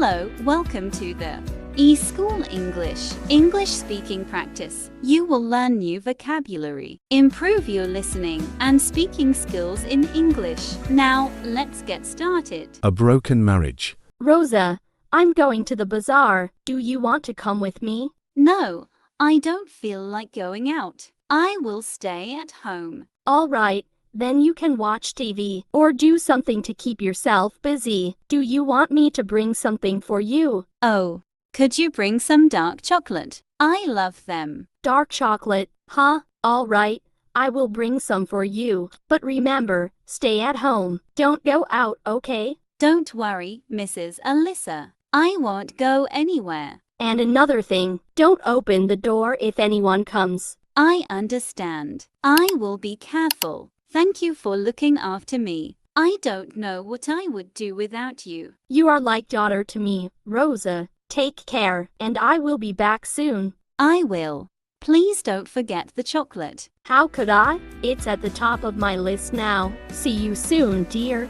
Hello, welcome to the eSchool English speaking practice. You will learn new vocabulary, improve your listening and speaking skills in English. Now, let's get started. A broken marriage. Rosa, I'm going to the bazaar. Do you want to come with me? No, I don't feel like going out. I will stay at home. All right, then you can watch TV or do something to keep yourself busy. Do you want me to bring something for you? Oh, could you bring some dark chocolate? I love them. Dark chocolate, huh? All right, I will bring some for you. But remember, stay at home. Don't go out, okay? Don't worry, Mrs. Alyssa. I won't go anywhere. And another thing, don't open the door if anyone comes. I understand. I will be careful. Thank you for looking after me. I don't know what I would do without you. You are like daughter to me, Rosa. Take care, and I will be back soon. I will. Please don't forget the chocolate. How could I? It's at the top of my list now. See you soon, dear.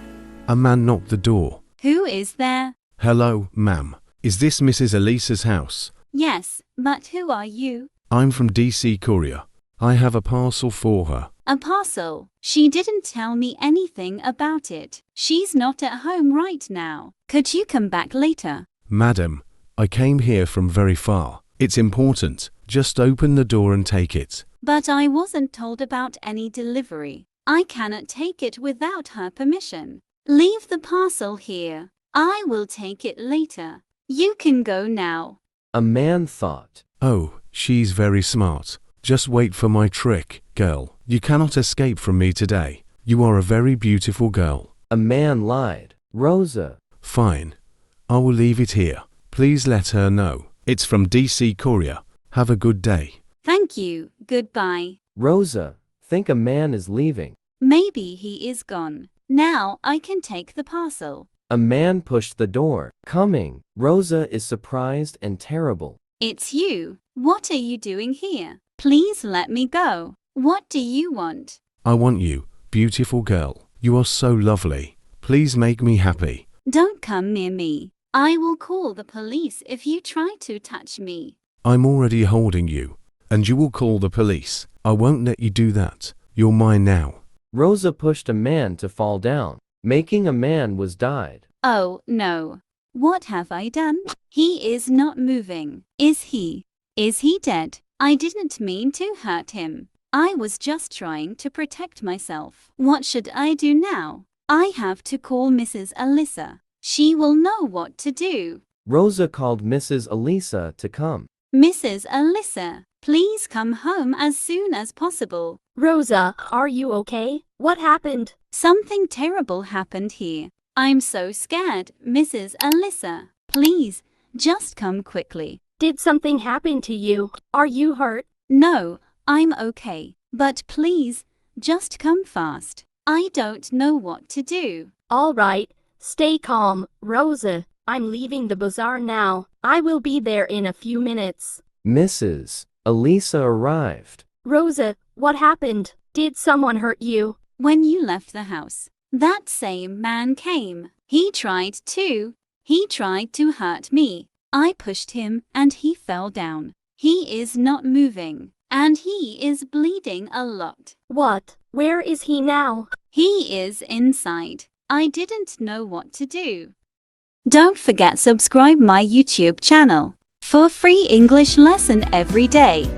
A man knocked the door. Who is there? Hello, ma'am. Is this Mrs. Elisa's house? Yes, but who are you? I'm from DC Courier. I have a parcel for her. A parcel. She didn't tell me anything about it. She's not at home right now. Could you come back later? Madam, I came here from very far. It's important. Just open the door and take it. But I wasn't told about any delivery. I cannot take it without her permission. Leave the parcel here. I will take it later. You can go now. A man thought. Oh, she's very smart. Just wait for my trick, girl. You cannot escape from me today. You are a very beautiful girl. A man lied. Rosa. Fine. I will leave it here. Please let her know. It's from DC Courier. Have a good day. Thank you. Goodbye. Rosa. Think a man is leaving. Maybe he is gone. Now I can take the parcel. A man pushed the door. Coming. Rosa is surprised and terrible. It's you. What are you doing here? Please let me go. What do you want? I want you, beautiful girl. You are so lovely. Please make me happy. Don't come near me. I will call the police if you try to touch me. I'm already holding you, and you will call the police. I won't let you do that. You're mine now. Rosa pushed a man to fall down. Making a man was died. Oh, no. What have I done? He is not moving. Is he? Is he dead? I didn't mean to hurt him. I was just trying to protect myself. What should I do now? I have to call Mrs. Alyssa. She will know what to do. Rosa called Mrs. Elisa to come. Mrs. Alyssa, please come home as soon as possible. Rosa, are you okay? What happened? Something terrible happened here. I'm so scared, Mrs. Alyssa. Please, just come quickly. Did something happen to you? Are you hurt? No, I'm okay. But please, just come fast. I don't know what to do. All right, stay calm, Rosa. I'm leaving the bazaar now. I will be there in a few minutes. Mrs. Elisa arrived. Rosa, what happened? Did someone hurt you? When you left the house, that same man came. He tried to hurt me. I pushed him and he fell down. He is not moving and he is bleeding a lot. What? Where is he now? He is inside. I didn't know what to do. Don't forget subscribe my YouTube channel for free English lesson every day.